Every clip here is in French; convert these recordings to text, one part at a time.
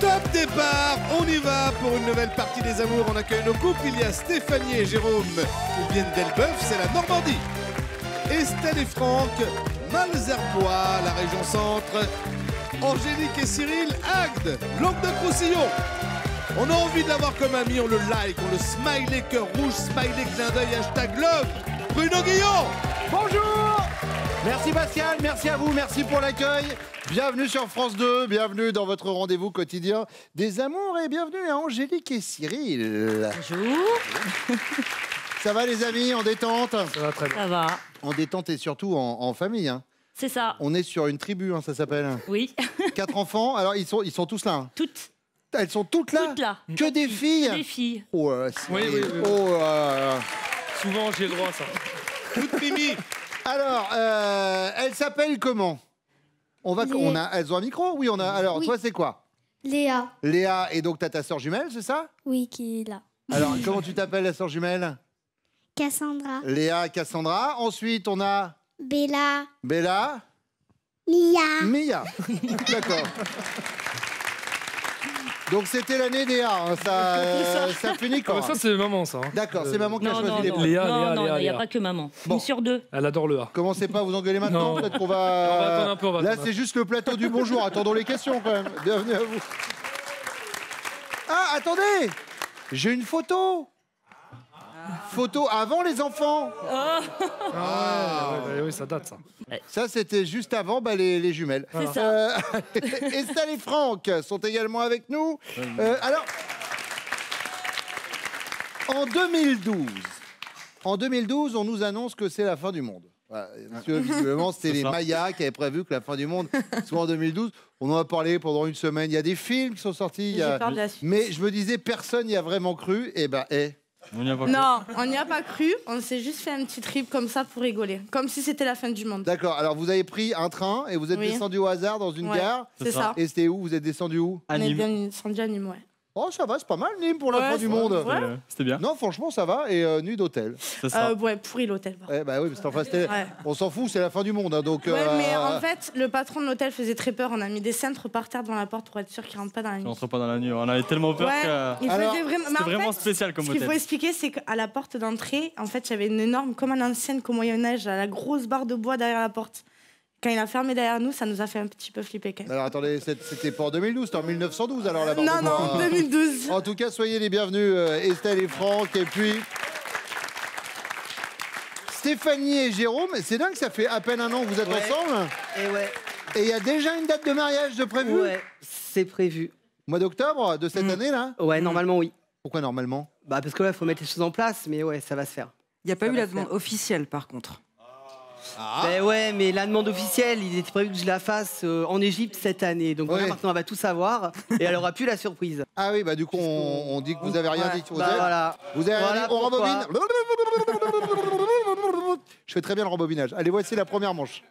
Top départ, on y va pour une nouvelle partie des amours. On accueille nos couples. Il y a Stéphanie et Jérôme qui viennent d'Elbeuf, c'est la Normandie. Estelle et Franck, Malzerbois, la région centre. Angélique et Cyril, Agde, Languedoc-Roussillon. On a envie de l'avoir comme ami, on le like, on le smiley cœur rouge, smiley clin d'œil, hashtag love. Bruno Guillon. Bonjour. Merci Pascal, merci à vous, merci pour l'accueil. Bienvenue sur France 2, bienvenue dans votre rendez-vous quotidien des amours et bienvenue à Angélique et Cyril. Bonjour. Ça va les amis, en détente? Ça va très bien. Ça va. En détente et surtout en famille. Hein. C'est ça. On est sur une tribu, hein, ça s'appelle. Oui. 4 enfants, alors ils sont tous là. Hein. Toutes. Elles sont toutes là. Toutes là. Que des filles. Des filles. Oh, Oui. oh, Souvent, j'ai le droit à ça. Toute Mimi. Alors, elles s'appellent comment? Elles ont un micro? Oui, on a. Alors, Oui. toi, c'est quoi? Léa. Léa, et donc t'as ta sœur jumelle, c'est ça? Oui, qui est là. Alors, comment tu t'appelles la sœur jumelle? Cassandra. Léa, Cassandra. Ensuite, on a Bella. Bella, Mia. Mia. D'accord. Donc, c'était l'année Léa. Hein. Ça finit Ah, quand? bah, ça, c'est maman, ça. Hein. D'accord, c'est maman qui a Non, choisi non, les non. prénoms. Léa, Non, il n'y a Léa. pas que maman. Bon. Une sur deux. Elle adore le A. Commencez pas à vous engueuler maintenant. Non. Peut-être qu'on On va attendre un peu, on va Là, attendre. c'est juste le plateau du bonjour. Attendons les questions quand même. Bienvenue à vous. Ah, attendez. J'ai une photo. Photo avant les enfants. Oui, ça date, ça. Ça, c'était juste avant les jumelles. C'est ça. Estelle et Franck sont également avec nous. Alors, en 2012, on nous annonce que c'est la fin du monde. Voilà, parce que visiblement, c'était les Mayas qui avaient prévu que la fin du monde soit en 2012. On en a parlé pendant une semaine. Il y a des films qui sont sortis. J'ai peur de la suite. Mais je me disais, personne n'y a vraiment cru. Et ben, Non, on n'y a pas cru. On s'est juste fait un petit trip comme ça pour rigoler. Comme si c'était la fin du monde. d'accord. Alors, vous avez pris un train et vous êtes Oui. descendu au hasard dans une Ouais, gare. c'est ça. Et c'était où? Vous êtes descendu où? On est bien descendu à Nîmes, ouais. Oh, ça va, c'est pas mal, Nîmes, pour la Ouais, fin du c'est- monde. ouais. C'était bien. Non, franchement, ça va. Et nuit d'hôtel. C'est ça. Ouais, pourri l'hôtel. par contre. Eh bah oui, parce qu'enfin, c'était- Ouais. on s'en fout, c'est la fin du monde. Hein, donc, Ouais, mais en fait, le patron de l'hôtel faisait très peur. On a mis des cintres par terre devant la porte pour être sûr qu'il rentre pas dans la On nuit. rentre pas dans la nuit. On avait tellement peur Ouais, que il Alors, faisait vraiment. mais c'était en vraiment fait, spécial comme ce qu'il faut hôtel. expliquer, c'est qu'à la porte d'entrée, en fait, il y avait une énorme, comme à l'ancienne, qu'au Moyen-Âge, la grosse barre de bois derrière la porte. Quand il a fermé derrière nous, ça nous a fait un petit peu flipper quand même. Alors attendez, c'était pas en 2012, c'était en 1912 alors là-bas. Non, non, 2012. En tout cas, soyez les bienvenus, Estelle et Franck. Et puis, Stéphanie et Jérôme, c'est dingue, ça fait à peine un an que vous êtes ensemble. Et ouais, Et il y a déjà une date de mariage de prévu? ouais, c'est prévu. Mois d'octobre de cette année là? Ouais, normalement oui. Pourquoi normalement? Bah parce que là, il faut mettre les choses en place, mais ouais, ça va se faire. Il n'y a pas Ça eu va la se faire. demande officielle, par contre. Ben ouais, mais la demande officielle, il était prévu que je la fasse en Égypte cette année. Donc voilà, Ouais. maintenant, on va tout savoir et elle aura plus la surprise. Ah oui, bah du coup, on dit que vous avez rien Ouais, dit. Vous bah avez, voilà. vous avez rien Voilà dit, on pourquoi. rembobine. Je fais très bien le rembobinage. Allez, voici la première manche.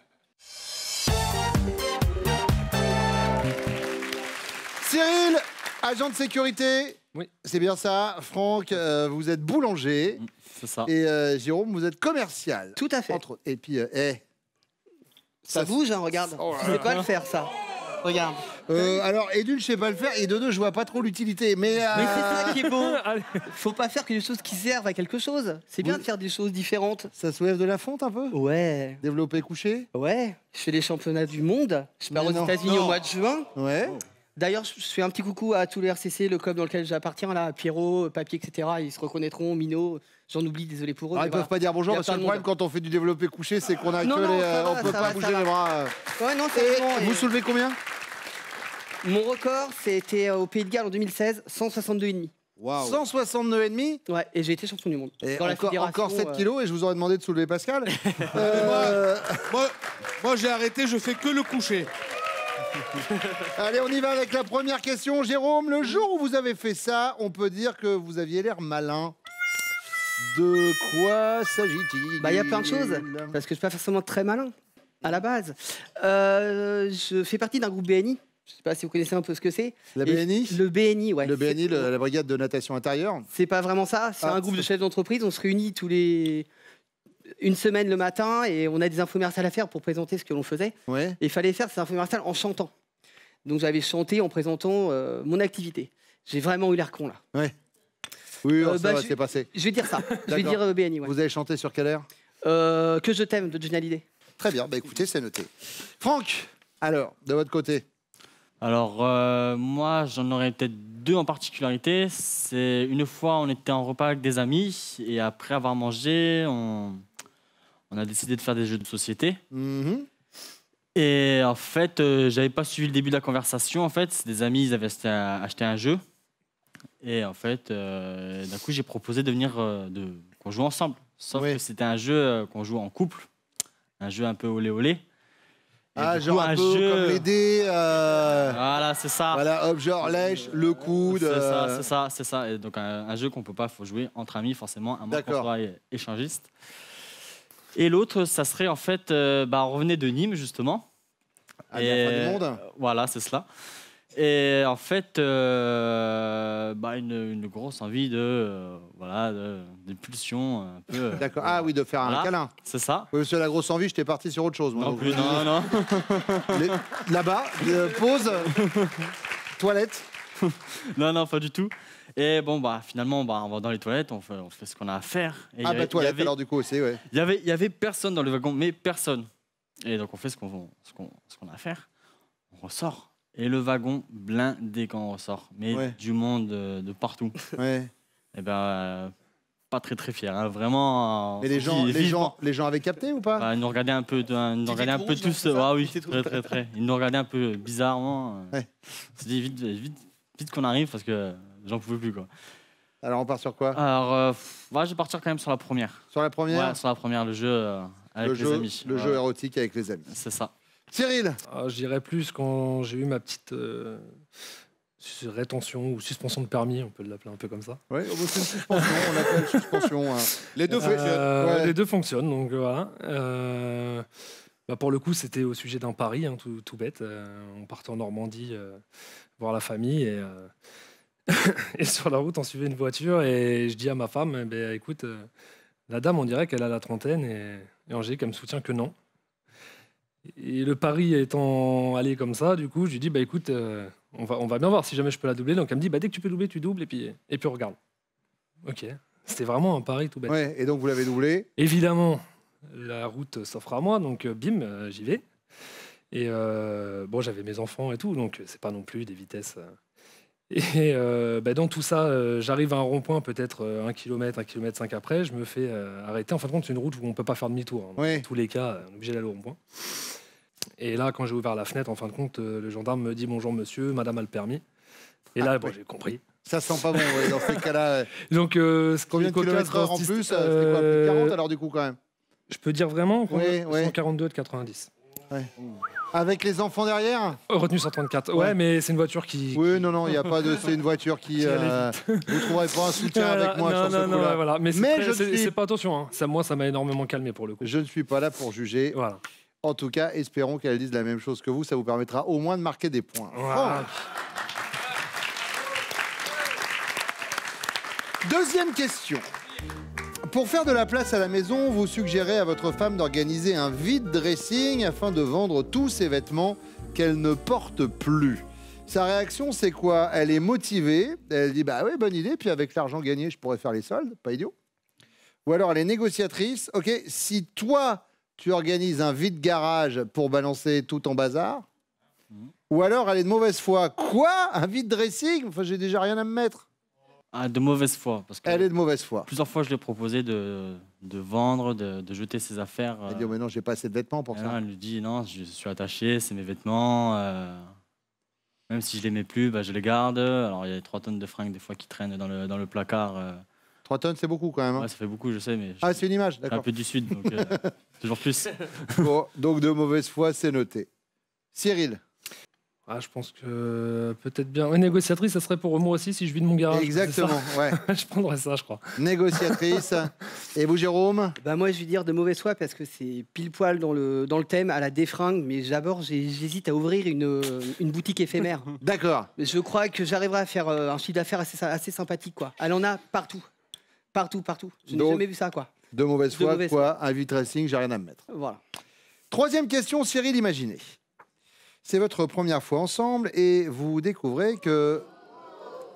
Cyril, agent de sécurité. Oui. C'est bien ça. Franck, vous êtes boulanger. C'est ça. Et Jérôme, vous êtes commercial. Tout à fait. Entre autres. Et puis, Ça bouge, hein, regarde. Oh là Je sais pas le faire, ça. Regarde. alors, et d'une, je sais pas le faire. Et de deux, je vois pas trop l'utilité. Mais, Mais c'est ça qui est beau. Allez. Faut pas faire que des choses qui servent à quelque chose. C'est bien Oui. de faire des choses différentes. ça soulève de la fonte un peu. Ouais. Développé couché. Ouais. Je fais les championnats du monde. Je pars Mais aux non. États-Unis Non. au mois de juin. Ouais. D'ailleurs, je fais un petit coucou à tous les RCC, le club dans lequel j'appartiens, là, Pierrot, Papier, etc. Ils se reconnaîtront, Minot, j'en oublie, désolé pour eux. Ah, mais ils peuvent voilà. pas dire bonjour Il y a parce que plein le de problème quand on fait du développé couché, c'est qu'on a Non, que non, les, ça va, on peut ça pas va, bouger ça les va. bras. Ouais, non, c'est Et bon, vous et- soulevez combien? Mon record, c'était au Pays de Galles en 2016, 162,5. 162,5. Ouais, et j'ai été champion du monde. Et Dans la encore, fédération, encore 7 kilos et je vous aurais demandé de soulever Pascal. Moi, j'ai arrêté, je fais que le coucher. Allez, on y va avec la première question. Jérôme, le jour où vous avez fait ça, on peut dire que vous aviez l'air malin. De quoi s'agit-il? Bah, il y a plein de choses, parce que je suis pas forcément très malin, à la base. Je fais partie d'un groupe BNI. Je sais pas si vous connaissez un peu ce que c'est. La Et BNI? Le BNI, ouais. Le BNI, la brigade de natation intérieure. C'est pas vraiment ça. C'est Ah, un groupe de c'est- chefs d'entreprise. On se réunit une semaine le matin et on a des infomerciales à faire pour présenter ce que l'on faisait. Ouais. Et il fallait faire ces infomerciales en chantant. Donc j'avais chanté en présentant mon activité. J'ai vraiment eu l'air con là. Ouais. Oui, ça va, je c'est passé. vais dire ça. Je vais dire BNI. Ouais. Vous avez chanté sur quel air? Que je t'aime de Johnny Hallyday. Très bien, bah écoutez, c'est noté. Franck, alors, de votre côté? Alors, moi, j'en aurais peut-être deux en particularité. C'est une fois, on était en repas avec des amis et après avoir mangé, on a décidé de faire des jeux de société. Et en fait, j'avais pas suivi le début de la conversation. En fait, des amis, ils avaient acheté un jeu. Et en fait, d'un coup, j'ai proposé de venir, qu'on joue ensemble. Sauf que c'était un jeu qu'on joue en couple. Un jeu un peu olé olé. Ah, genre un peu jeu... comme les dés. Voilà, c'est ça. Voilà, hop, genre lèche, le coude. C'est ça. Et donc un jeu qu'on peut pas, faut jouer entre amis forcément, à moins qu'on soit échangiste. Et l'autre, ça serait en fait, on revenait de Nîmes justement. À la fin du monde. Voilà, c'est cela. Et en fait, une grosse envie de pulsion un peu. D'accord. Ah oui, de faire un câlin. C'est ça. Oui, parce que la grosse envie, je t'ai parti sur autre chose. Moi, non plus, non. Là-bas, pause. Toilette. Non, pas du tout. Et bon, finalement, on va dans les toilettes, on fait ce qu'on a à faire. Et toilette, alors du coup aussi, ouais. Il y avait personne dans le wagon, mais personne. Et donc on fait ce qu'on a à faire. On ressort. Et le wagon blindé quand on ressort. Mais du monde de partout. Ouais. Et pas très très fier, hein. Vraiment. Mais les gens avaient capté ou pas? Ils nous regardaient un peu, tous. Ah oui, très. Ils nous regardaient un peu bizarrement. Ouais. On s'est dit vite qu'on arrive parce que j'en pouvais plus, quoi. Alors on part sur quoi? Alors, je vais partir quand même sur la première. Sur la première? Ouais, sur la première, le jeu avec les amis. Le jeu érotique avec les amis. C'est ça. Cyril? Je dirais plus quand j'ai eu ma petite rétention ou suspension de permis, on peut l'appeler un peu comme ça. Oui, c'est une suspension, on l'appelle suspension. Hein. Les deux fonctionnent. Les deux fonctionnent, donc voilà. Pour le coup, c'était au sujet d'un pari, hein, tout bête. On partait en Normandie voir la famille et sur la route, on suivait une voiture et je dis à ma femme, écoute, la dame, on dirait qu'elle a la trentaine et Angélique, elle me soutient que non. Et le pari étant allé comme ça, du coup, je lui dis, écoute, on va bien voir si jamais je peux la doubler. Donc elle me dit, dès que tu peux doubler, tu doubles et puis on regarde. Ok, c'était vraiment un pari tout bête. Ouais, et donc vous l'avez doublé? Évidemment, la route s'offre à moi, donc bim, j'y vais. Et j'avais mes enfants et tout, donc c'est pas non plus des vitesses. Et dans tout ça, j'arrive à un rond-point, peut-être 1 km, 1,5 km après, je me fais arrêter. En fin de compte, c'est une route où on ne peut pas faire demi-tour. Hein. Dans tous les cas, on est obligé d'aller au rond-point. Et là, quand j'ai ouvert la fenêtre, en fin de compte, le gendarme me dit « Bonjour monsieur, madame a le permis ». Et là, j'ai compris. Ça sent pas bon, dans ces cas-là. Donc, combien de kilomètres-heure en plus? C'était quoi, plus de 40 alors du coup quand même? Je peux dire vraiment? Oui. 142 de 90. Ouais. Avec les enfants derrière? Retenu 134. Ouais, mais c'est une voiture qui... Oui, non, il n'y a pas de... C'est une voiture qui... vous ne trouverez pas un soutien avec moi sur ce coup-là. Voilà. Mais c'est pas attention. Hein. Moi, ça m'a énormément calmé pour le coup. Je ne suis pas là pour juger. Voilà. En tout cas, espérons qu'elle dise la même chose que vous. Ça vous permettra au moins de marquer des points. Voilà. Deuxième question. Pour faire de la place à la maison, vous suggérez à votre femme d'organiser un vide dressing afin de vendre tous ses vêtements qu'elle ne porte plus. Sa réaction, c'est quoi? Elle est motivée. Elle dit, oui, bonne idée. Puis avec l'argent gagné, je pourrais faire les soldes. Pas idiot. Ou alors elle est négociatrice. OK, si toi, tu organises un vide garage pour balancer tout en bazar. Ou alors elle est de mauvaise foi. Quoi? Un vide dressing? Enfin, j'ai déjà rien à me mettre. De mauvaise foi. Parce que elle est de mauvaise foi. Plusieurs fois, je lui ai proposé de vendre, de jeter ses affaires. Elle dit, mais non, j'ai pas assez de vêtements pour ça. Elle lui dit, non, je suis attaché, c'est mes vêtements. Même si je les mets plus, je les garde. Alors, il y a 3 tonnes de fringues des fois qui traînent dans le placard. 3 tonnes, c'est beaucoup quand même. Hein. Ouais, ça fait beaucoup, je sais. Mais c'est une image, d'accord. Un peu du sud, donc toujours plus. Bon, donc de mauvaise foi, c'est noté. Cyril? Je pense que peut-être bien. Une négociatrice, ça serait pour moi aussi si je vide mon garage. Exactement, ouais. Je prendrais ça, je crois. Négociatrice. Et vous, Jérôme? Moi, je vais dire de mauvaise foi parce que c'est pile poil dans le thème à la défringue. Mais d'abord, j'hésite à ouvrir une boutique éphémère. D'accord. Je crois que j'arriverai à faire un chiffre d'affaires assez sympathique, quoi. Elle en a partout. Partout. Je n'ai jamais vu ça, quoi. De mauvaise foi, quoi. Un vide dressing, j'ai rien à me mettre. Voilà. Troisième question, Cyril, imaginez. C'est votre première fois ensemble et vous découvrez que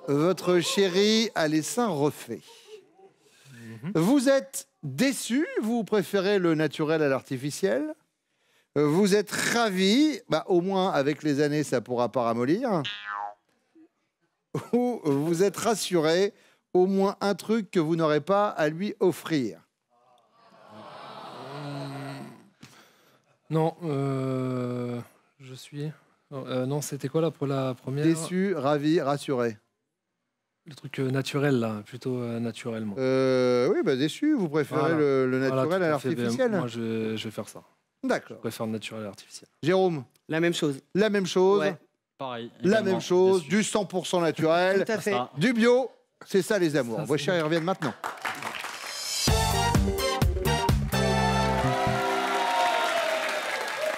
votre chéri a les seins refaits. Vous êtes déçu, vous préférez le naturel à l'artificiel. Vous êtes ravi, bah, au moins avec les années ça pourra pas ramollir. Ou vous êtes rassuré, au moins un truc que vous n'aurez pas à lui offrir. Non, je suis... non, c'était quoi là pour la première? Déçu, ravi, rassuré. Le truc naturel, là, plutôt naturellement. Oui, bah déçu, vous préférez Voilà. le naturel Voilà, à tout à fait. l'artificiel. Moi, je vais faire ça. D'accord. Je préfère le naturel à l'artificiel. Jérôme, La même chose. la même chose. Ouais. Pareil. La également, même chose, déçu. du 100% naturel, Tout à fait. Ça. du bio, c'est ça les amours. Ça, Vos c'est chéris reviennent maintenant.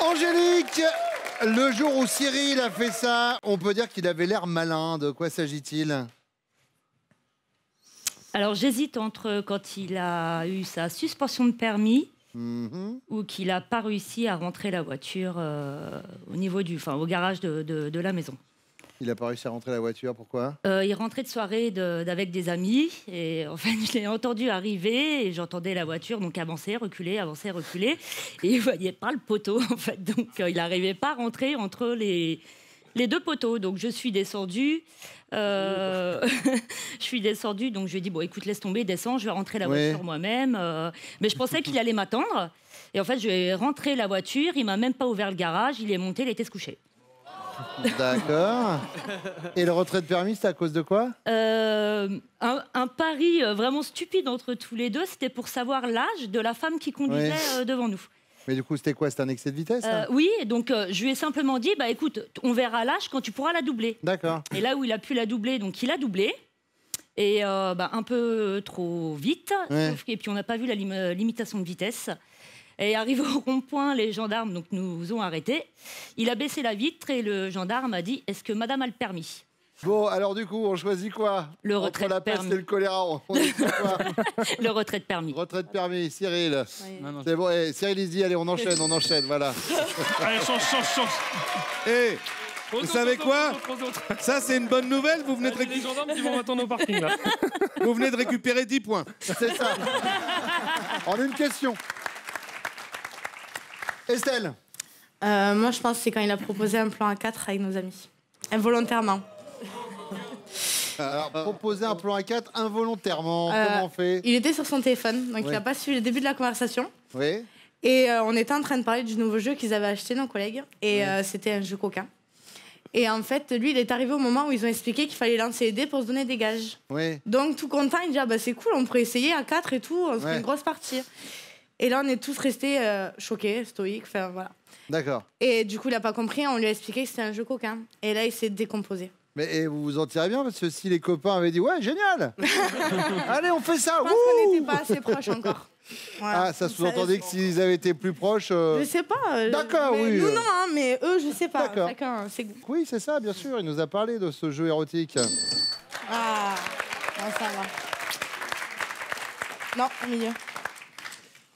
Angélique, le jour où Cyril a fait ça, on peut dire qu'il avait l'air malin. De quoi s'agit-il? Alors j'hésite entre quand il a eu sa suspension de permis Mhm. ou qu'il n'a pas réussi à rentrer la voiture au niveau au garage de la maison. Il n'a pas réussi à rentrer la voiture, pourquoi? Il rentrait de soirée avec des amis et en fait je l'ai entendu arriver et j'entendais la voiture donc avancer, reculer et il voyait pas le poteau en fait donc il n'arrivait pas à rentrer entre les deux poteaux donc je suis descendue. Je suis descendue, donc je lui ai dit bon écoute laisse tomber, descends, je vais rentrer la Ouais. voiture moi-même. Mais je pensais qu'il allait m'attendre et en fait je vais rentrer la voiture, il m'a même pas ouvert le garage, il est monté, il était se coucher. D'accord. Et le retrait de permis, c'est à cause de quoi? Un pari vraiment stupide entre tous les deux, c'était pour savoir l'âge de la femme qui conduisait devant nous. Mais du coup, c'était quoi? C'était un excès de vitesse ça? Oui, donc je lui ai simplement dit bah écoute, on verra l'âge quand tu pourras la doubler. D'accord. Et là où il a pu la doubler, donc il a doublé. Et un peu trop vite, Ouais. sauf et puis on n'a pas vu la limitation de vitesse. Et arrivé au rond-point, les gendarmes donc, nous ont arrêtés. Il a baissé la vitre et le gendarme a dit « Est-ce que madame a le permis ?» Bon, alors du coup, on choisit quoi? Le Entre retrait la de peste permis. et le choléra, on dit quoi? Le retrait de permis. Retrait de permis, Cyril. Non, non, C'est bon, eh, Cyril, il se dit, allez, on enchaîne, voilà. Allez, change. Eh, vous savez quoi? Ça, c'est une bonne nouvelle. Vous venez Les gendarmes qui vont m'attendre au parking, là. de récupérer 10 points. C'est ça. En une question. Estelle, Moi, je pense que c'est quand il a proposé un plan A4 avec nos amis. Involontairement. alors, proposer un plan A4 involontairement, Euh, comment on fait? Il était sur son téléphone, donc il Ouais. n'a pas suivi le début de la conversation. Oui, Et on était en train de parler du nouveau jeu qu'ils avaient acheté, nos collègues. Et c'était un jeu coquin. Et en fait, lui, il est arrivé au moment où ils ont expliqué qu'il fallait lancer les dés pour se donner des gages. oui. Donc, tout content, il dit ah, bah, c'est cool, on pourrait essayer à 4 et tout, on se fait Ouais. une grosse partie. Et là, on est tous restés choqués, stoïques, enfin voilà. D'accord. Et du coup, il n'a pas compris, on lui a expliqué que c'était un jeu coquin. Et là, il s'est décomposé. Mais et vous vous en tirez bien parce que si les copains avaient dit ouais génial, allez on fait ça. Je pense qu'on n'était pas assez proches encore. Voilà. Ah ça sous-entendait que s'ils avaient été plus proches. Je sais pas. D'accord, mais oui. Nous, non, hein, mais eux, je sais pas. D'accord. Chacun, c'est... Oui c'est ça bien sûr. Il nous a parlé de ce jeu érotique. Ah, non, ça va. Non, au milieu.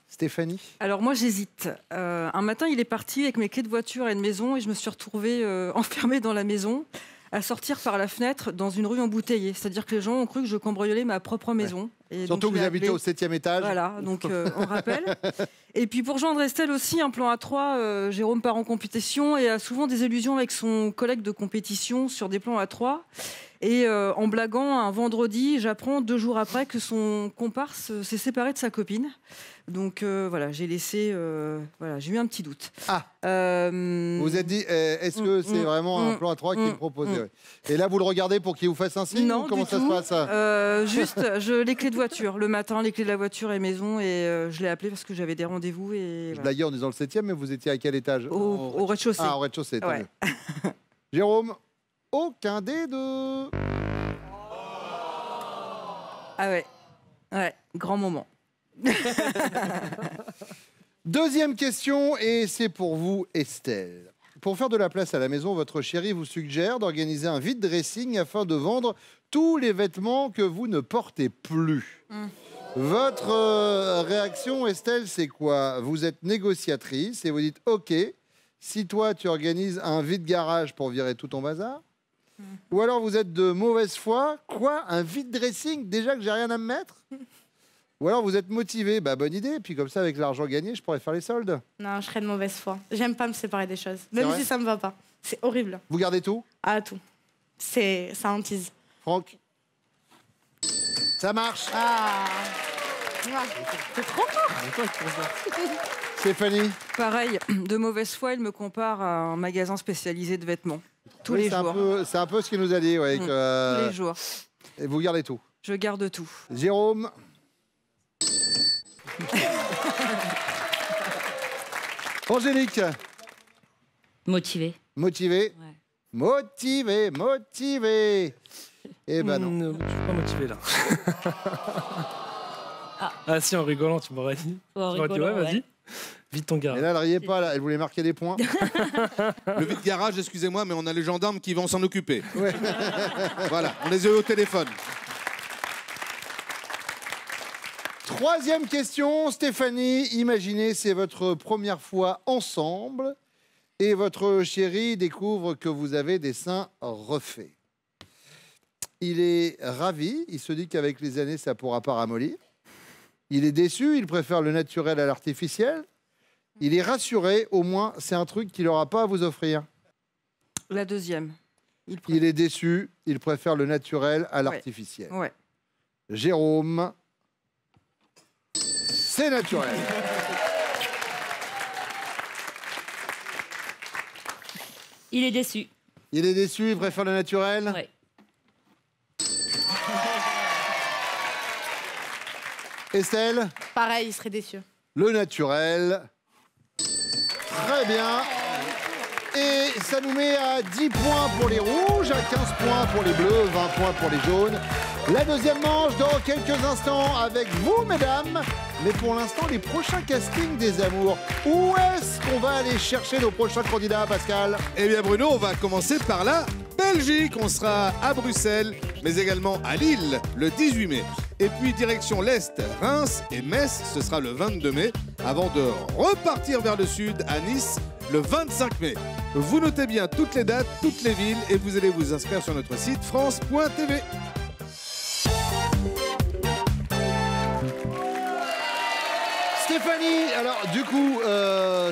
Stéphanie. Alors moi j'hésite. Un matin il est parti avec mes clés de voiture et de maison et je me suis retrouvée enfermée dans la maison à sortir par la fenêtre dans une rue embouteillée. C'est-à-dire que les gens ont cru que je cambriolais ma propre maison. Et donc, Surtout je que vous l'ai habitez appelé. au 7e étage. Voilà, donc on rappelle. Et puis pour rejoindre Estelle aussi, un plan A3, Jérôme part en compétition et a souvent des illusions avec son collègue de compétition sur des plans A3. Et en blaguant, un vendredi, j'apprends 2 jours après que son comparse s'est séparé de sa copine. Donc voilà, j'ai laissé, voilà, j'ai eu un petit doute. Ah. Euh, Vous vous êtes dit est-ce que c'est vraiment un plan à 3 qui est proposé ouais. Et là vous le regardez pour qu'il vous fasse un signe Non, ou comment du ça tout. se passe? Juste, les clés de voiture. Le matin, les clés de la voiture et maison. Et je l'ai appelé parce que j'avais des rendez-vous. Et Je voilà. blaguais en disant le 7e mais vous étiez à quel étage? Au rez-de-chaussée. Ah au rez-de-chaussée. tant Ouais. mieux. Jérôme, aucun des deux. Ah ouais. Ouais, grand moment. Deuxième question, et c'est pour vous, Estelle. Pour faire de la place à la maison, votre chéri vous suggère d'organiser un vide dressing afin de vendre tous les vêtements que vous ne portez plus. Votre réaction, Estelle, c'est quoi? Vous êtes négociatrice et vous dites « Ok, si toi, tu organises un vide-garage pour virer tout ton bazar, ou alors vous êtes de mauvaise foi, quoi, un vide-dressing, déjà que j'ai rien à me mettre? Ou alors vous êtes motivé, bah bonne idée, puis comme ça, avec l'argent gagné, je pourrais faire les soldes. Non, je serais de mauvaise foi. J'aime pas me séparer des choses, même si ça me va pas. C'est horrible. Vous gardez tout? Ah, tout. Ça hantise. Franck? Ça marche. Ah. C'est trop fort. Stéphanie? Pareil, de mauvaise foi, il me compare à un magasin spécialisé de vêtements. Tous les jours. C'est un peu ce qu'il nous a dit. Ouais, Tous les jours. Et vous gardez tout? Je garde tout. Jérôme? Angélique? Motivé. Motivé? Ouais. Motivé, motivé. Eh ben non. Je suis pas motivé là. Ah si, en rigolant, tu m'aurais dit. En Tu m'aurais dit, ouais, rigolant, vas-y. Vite ton gars. Et là, elle riait pas, là. Elle voulait marquer des points. Le vide-garage, excusez-moi, mais on a les gendarmes qui vont s'en occuper. Ouais. Voilà, on les a eu au téléphone. Troisième question, Stéphanie. Imaginez, c'est votre première fois ensemble et votre chéri découvre que vous avez des seins refaits. Il est ravi, il se dit qu'avec les années, ça ne pourra pas ramollir. Il est déçu, il préfère le naturel à l'artificiel. Il est rassuré, au moins, c'est un truc qu'il n'aura pas à vous offrir. La deuxième. Il est déçu, il préfère le naturel à l'artificiel. Ouais. Jérôme, c'est naturel. Il est déçu. Il est déçu, il préfère le naturel. Ouais. Estelle? Pareil, il serait déçu. Le naturel. Très bien. Et ça nous met à 10 points pour les rouges, à 15 points pour les bleus, 20 points pour les jaunes. La deuxième manche dans quelques instants avec vous, mesdames. Mais pour l'instant, les prochains castings des amours. Où est-ce qu'on va aller chercher nos prochains candidats, Pascal? Eh bien Bruno, on va commencer par la Belgique. On sera à Bruxelles, mais également à Lille le 18 mai. Et puis direction l'Est, Reims et Metz, ce sera le 22 mai, avant de repartir vers le sud à Nice le 25 mai. Vous notez bien toutes les dates, toutes les villes et vous allez vous inscrire sur notre site france.tv. Stéphanie, alors du coup,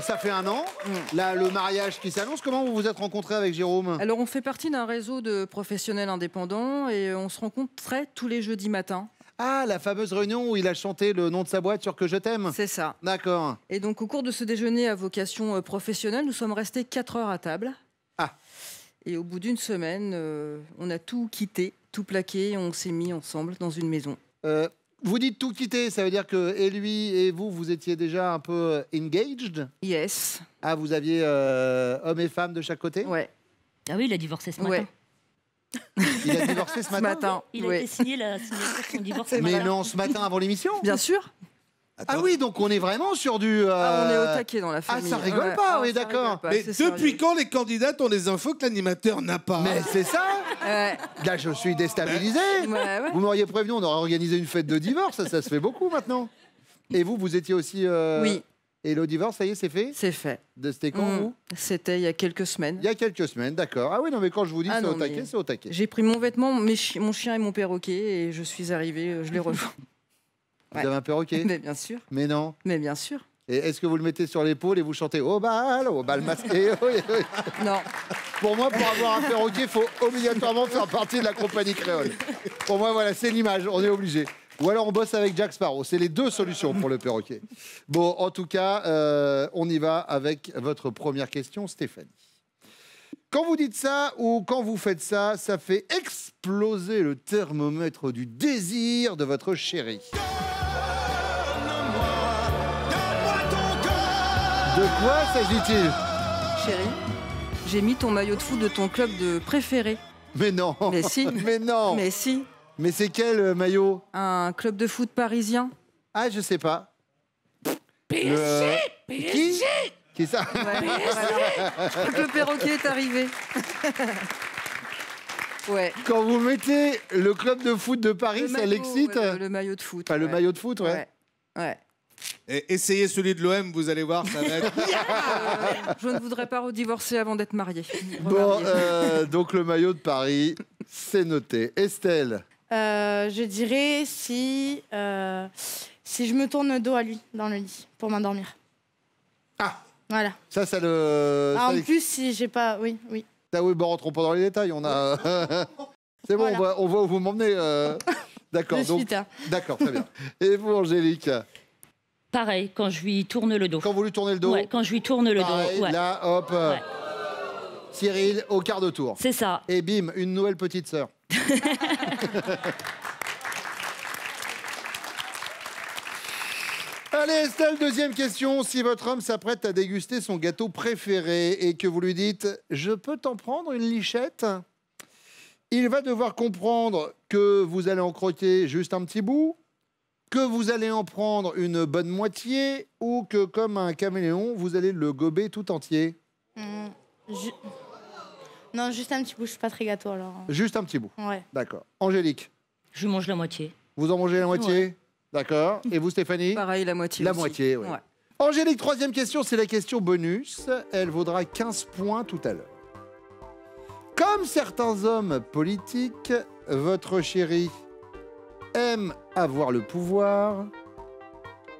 ça fait un an, là, le mariage qui s'annonce. Comment vous vous êtes rencontrés avec Jérôme? Alors, on fait partie d'un réseau de professionnels indépendants et on se rencontrait tous les jeudis matins. Ah, la fameuse réunion où il a chanté le nom de sa boîte sur Que je t'aime. C'est ça. D'accord. Et donc, au cours de ce déjeuner à vocation professionnelle, nous sommes restés 4 heures à table. Ah. Et au bout d'une semaine, on a tout quitté, tout plaqué, et on s'est mis ensemble dans une maison. Vous dites tout quitter, ça veut dire que et lui et vous, vous étiez déjà un peu engaged? Yes. Ah, vous aviez hommes et femmes de chaque côté? Ouais. Ah oui, il a divorcé ce matin. Ouais. Il a divorcé ce matin? Il a été signé la signature de son divorce. Mais non, ce matin avant l'émission? Bien sûr. Ah oui, donc on est vraiment sur du... Ah, on est au taquet dans la famille. Ah, ça rigole pas, oui, ça d'accord. rigole pas, Mais c'est depuis sérieux. quand les candidates ont des infos que l'animateur n'a pas? Mais c'est ça. Ouais. Là, je suis déstabilisé. Ouais. Vous m'auriez prévenu, on aurait organisé une fête de divorce, ça se fait beaucoup maintenant. Et vous, vous étiez aussi... Oui. Et le divorce, ça y est, c'est fait? C'est fait. C'était quand, vous? C'était il y a quelques semaines. Il y a quelques semaines, d'accord. Ah oui, non, mais quand je vous dis Ah c'est au non, taquet, mais- c'est au taquet. J'ai pris mon vêtement, mon chien et mon perroquet et je suis arrivée, je l'ai rejoint. Vous avez un perroquet? Mais bien sûr, Mais non. mais bien sûr. Et est-ce que vous le mettez sur l'épaule et vous chantez au bal masqué? Oui, oui. Non, Pour moi, pour avoir un perroquet, il faut obligatoirement faire partie de la compagnie créole. Pour moi, voilà, c'est l'image, on est obligé. Ou alors on bosse avec Jack Sparrow. C'est les deux solutions pour le perroquet. Bon, en tout cas, on y va avec votre première question, Stéphanie. Quand vous dites ça ou quand vous faites ça, ça fait exploser le thermomètre du désir de votre chéri. De quoi s'agit-il? chérie, j'ai mis ton maillot de foot de ton club de préféré. Mais non. Mais si. Mais non. Mais si, Mais c'est quel maillot? un club de foot parisien. Ah, je sais pas. Qui? Qui ça? Le perroquet est arrivé. Ouais. Quand vous mettez le club de foot de Paris, Le ça maillot, l'excite? ouais, le maillot de foot. Pas le ouais. maillot de foot, ouais. Ouais. Et essayez celui de l'OM, vous allez voir, ça va être... Je ne voudrais pas redivorcer avant d'être mariée. Bon, donc le maillot de Paris, c'est noté. Estelle? Je dirais si je me tourne dos à lui dans le lit pour m'endormir. Ah. Voilà. Ça le... En plus, si j'ai pas... Oui. Ah oui, bon, rentrons pas dans les détails. On a... C'est bon, Voilà. on voit où vous m'emmenez. D'accord. D'accord, très bien. Et vous, Angélique? Pareil, quand je lui tourne le dos. Quand vous lui tournez le dos? Ouais, quand je lui tourne le Pareil, dos. Ouais. Là, hop. Ouais. Cyril, au quart de tour. C'est ça. Et bim, une nouvelle petite sœur. Allez, Estelle, deuxième question. Si votre homme s'apprête à déguster son gâteau préféré et que vous lui dites « Je peux t'en prendre une lichette ?» il va devoir comprendre que vous allez en croquer juste un petit bout, que vous allez en prendre une bonne moitié ou que, comme un caméléon, vous allez le gober tout entier. Non, juste un petit bout, je suis pas très gâteau alors. Juste un petit bout. Ouais. D'accord. Angélique? Je mange la moitié. Vous en mangez la moitié? Ouais. D'accord. Et vous, Stéphanie? Pareil, la moitié. La aussi. moitié, oui. Ouais. Angélique, troisième question, c'est la question bonus. Elle vaudra 15 points tout à l'heure. Comme certains hommes politiques, votre chéri aime avoir le pouvoir,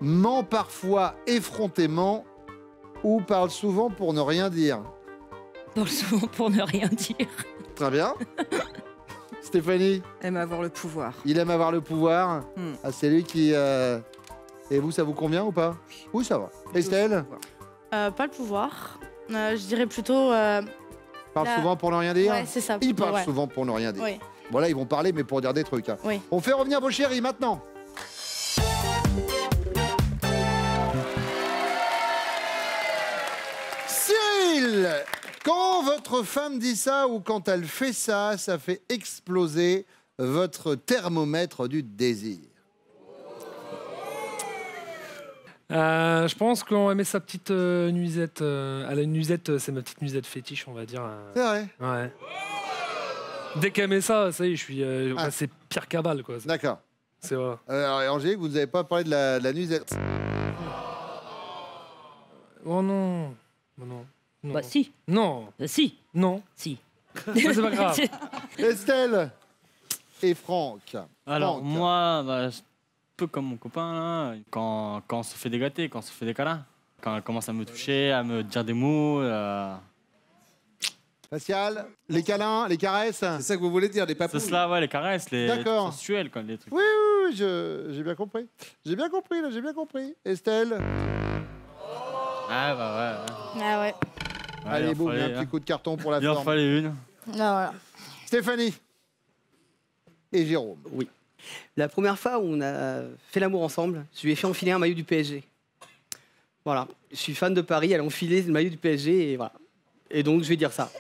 ment parfois effrontément ou parle souvent pour ne rien dire. Parle souvent pour ne rien dire. Très bien. Stéphanie? Aime avoir le pouvoir. Il aime avoir le pouvoir. Hmm. Ah, c'est lui qui... Et vous, ça vous convient ou pas? Oui, ça va. Estelle? Pas le pouvoir. Je dirais plutôt... Parle souvent pour ne rien dire? Ouais, c'est ça. Il plutôt, parle ouais. souvent pour ne rien dire. Oui. Bon, là, ils vont parler, mais pour dire des trucs. Hein. Oui. On fait revenir vos chéris maintenant. Cyril, quand votre femme dit ça ou quand elle fait ça, ça fait exploser votre thermomètre du désir. Je pense qu'on va mettre sa petite nuisette. Elle a une nuisette, c'est ma petite nuisette fétiche, on va dire. C'est vrai? Ouais. Dès qu'elle met ça, ça y est, je suis. Enfin, c'est pire qu'à balle, quoi. D'accord. C'est vrai. Alors, Angélique, vous nous avez pas parlé de la nuisette. Oh non. Oh non. Non. Bah si. Non. Si. Non. Si. Bah, c'est pas grave. Estelle et Franck. Alors, Franck. moi, un peu comme mon copain, là, quand on se fait des gâtés, quand on se fait des câlins, quand elle commence à me toucher, à me dire des mots. Facial, les câlins, les caresses. C'est ça que vous voulez dire, les papous? C'est cela, ouais, les caresses, les D'accord. sensuels, quoi, les trucs. Oui, j'ai bien compris. J'ai bien compris. Estelle? Ah, bah ouais. Ah ouais. Allez, il en boum, fallait, un petit coup de carton pour la Il en forme. fallait une. Ah, voilà. Stéphanie et Jérôme. Oui. La première fois où on a fait l'amour ensemble, je lui ai fait enfiler un maillot du PSG. Voilà. Je suis fan de Paris, elle a enfilé le maillot du PSG et voilà. Et donc, je vais dire ça.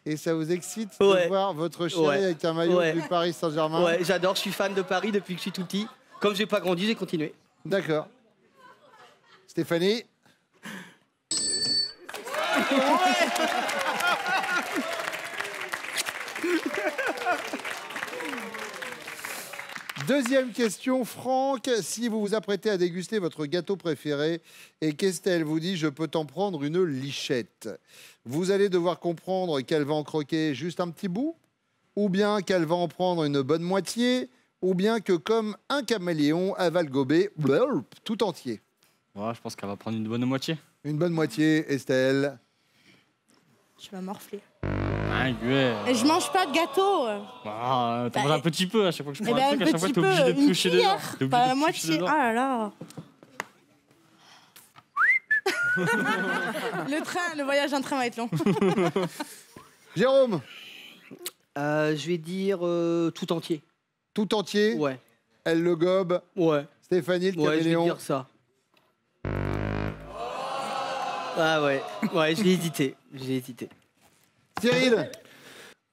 Et ça vous excite Ouais. de voir votre chéri Ouais. avec un maillot Ouais. du Paris Saint-Germain? Ouais, j'adore, je suis fan de Paris depuis que je suis tout petit. Comme j'ai pas grandi, j'ai continué. D'accord. Stéphanie? Deuxième question, Franck. Si vous vous apprêtez à déguster votre gâteau préféré et qu'Estelle vous dit « je peux t'en prendre une lichette », vous allez devoir comprendre qu'elle va en croquer juste un petit bout, ou bien qu'elle va en prendre une bonne moitié, ou bien que comme un caméléon, elle va le gober tout entier. Ouais, je pense qu'elle va prendre une bonne moitié. Une bonne moitié, Estelle. Tu vas morfler. Ah, ouais. Et je mange pas de gâteau. Ah, t'en manges un petit peu à chaque fois que je Eh prends un ben, truc, à chaque fois petit t'es obligé peu, de une toucher dedans. cuillère, T'es obligé pas de la toucher moitié. dedans. Ah là là. Le voyage en train va être long. Jérôme? Je vais dire tout entier. Tout entier? Ouais. Elle le gobe? Ouais. Stéphanie, le Ouais, je vais caméléon? dire ça. Ah ouais. Ouais, j'ai hésité. Cyril?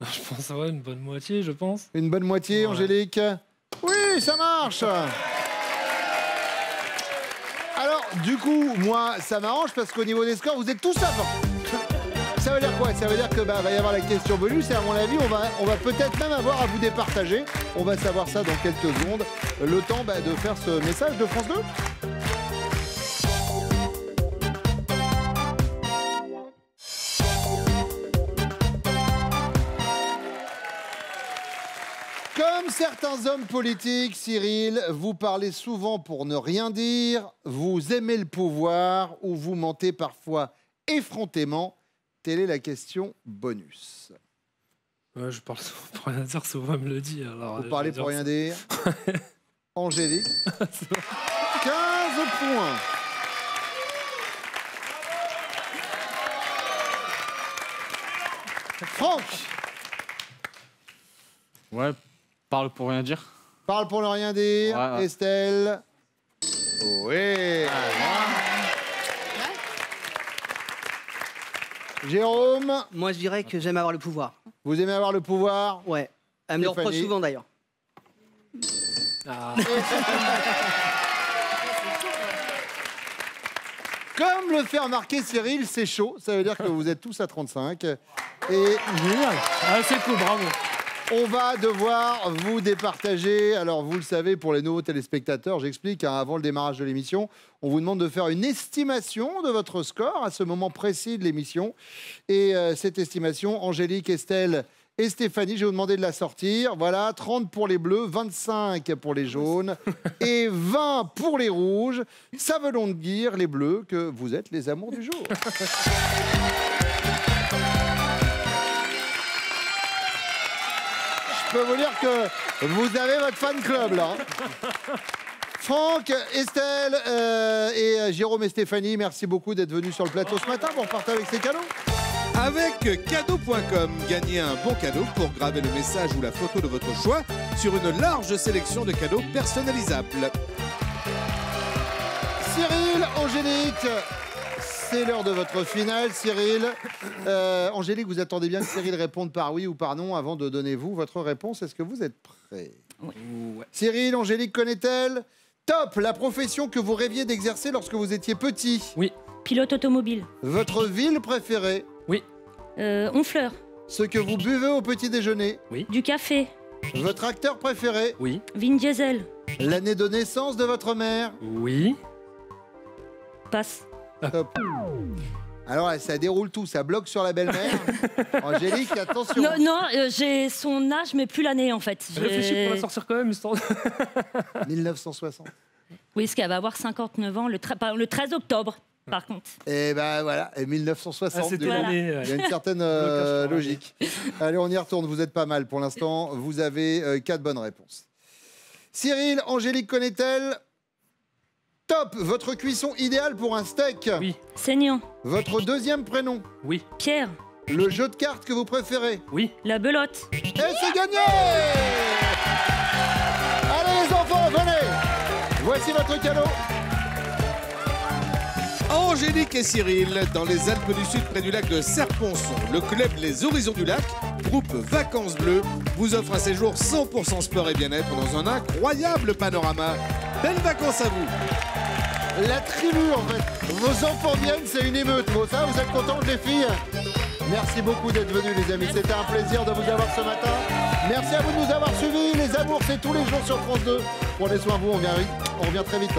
Je pense, ouais, une bonne moitié, je pense. Une bonne moitié, Ouais. Angélique? Oui, ça marche! Alors, du coup, moi, ça m'arrange parce qu'au niveau des scores, vous êtes tous avant. Ça veut dire quoi? Ça veut dire que va y avoir la question bonus et à mon avis, on va peut-être même avoir à vous départager. On va savoir ça dans quelques secondes. Le temps de faire ce message de France 2. Comme certains hommes politiques, Cyril, vous parlez souvent pour ne rien dire, vous aimez le pouvoir ou vous mentez parfois effrontément. Telle est la question bonus. Ouais, je parle souvent pour rien dire, souvent on me le dit. Alors, Vous parlez pour rien dire. Angélique. 15 points. Franck. Ouais, parle pour rien dire. Parle pour ne rien dire. Ouais, ouais. Estelle. Oui. Jérôme. Moi, je dirais que j'aime avoir le pouvoir. Vous aimez avoir le pouvoir? Ouais. Elle me le reproche Stéphanie. souvent d'ailleurs. Comme le fait remarquer Cyril, c'est chaud. Ça veut dire que vous êtes tous à 35. Et Génial. Ah, c'est cool, bravo. on va devoir vous départager. Alors, vous le savez, pour les nouveaux téléspectateurs, j'explique, hein, avant le démarrage de l'émission, on vous demande de faire une estimation de votre score à ce moment précis de l'émission. Et cette estimation, Angélique, Estelle et Stéphanie, je vais vous demander de la sortir. Voilà, 30 pour les bleus, 25 pour les jaunes et 20 pour les rouges. Ça veut donc dire, les bleus, que vous êtes les amours du jour. Je peux vous dire que vous avez votre fan club, là. Franck, Estelle et Jérôme et Stéphanie, merci beaucoup d'être venus sur le plateau ce matin. Vous repartez avec ces cadeaux. Avec cadeau.com, gagnez un bon cadeau pour graver le message ou la photo de votre choix sur une large sélection de cadeaux personnalisables. Cyril, Angélique, c'est l'heure de votre finale. Cyril, Angélique, vous attendez bien que Cyril réponde par oui ou par non avant de donner vous votre réponse. Est-ce que vous êtes prêts? Oui. Ouais. Cyril, Angélique connaît-elle? Top, la profession que vous rêviez d'exercer lorsque vous étiez petit. Oui. Pilote automobile. Votre ville préférée. Oui. Honfleur. Ce que vous buvez au petit déjeuner. Du café. Votre acteur préféré. Oui. Vin Diesel. L'année de naissance de votre mère. Oui. Passe. Top. Alors là, ça déroule tout, ça bloque sur la belle-mère. Angélique, attention. Non, non, j'ai son âge, mais plus l'année en fait. J'ai réfléchi pour la sortir quand même, histoire de... 1960. Oui, parce qu'elle va avoir 59 ans le 13 octobre, par contre. Et ben voilà, et 1960. Ah, c'était du coup. l'année, Il y a une certaine logique. Allez, on y retourne, vous êtes pas mal. Pour l'instant, vous avez 4 bonnes réponses. Cyril, Angélique connaît-elle? Top. Votre cuisson idéale pour un steak. Oui. Saignant. Votre deuxième prénom. Oui. Pierre. Le jeu de cartes que vous préférez. Oui. La belote. Et c'est gagné. Allez les enfants, venez. Voici votre cadeau. Angélique et Cyril, dans les Alpes du Sud, près du lac de Serponçon, le club Les Horizons du Lac, groupe Vacances Bleues, vous offre un séjour 100% sport et bien-être dans un incroyable panorama. Belles vacances à vous. La tribu, en fait. Vos enfants viennent, c'est une émeute. Bon, ça, vous êtes contents, les filles? Merci beaucoup d'être venus, les amis. C'était un plaisir de vous avoir ce matin. Merci à vous de nous avoir suivis. Les amours, c'est tous les jours sur France 2. Prenez soin de vous, on revient très vite.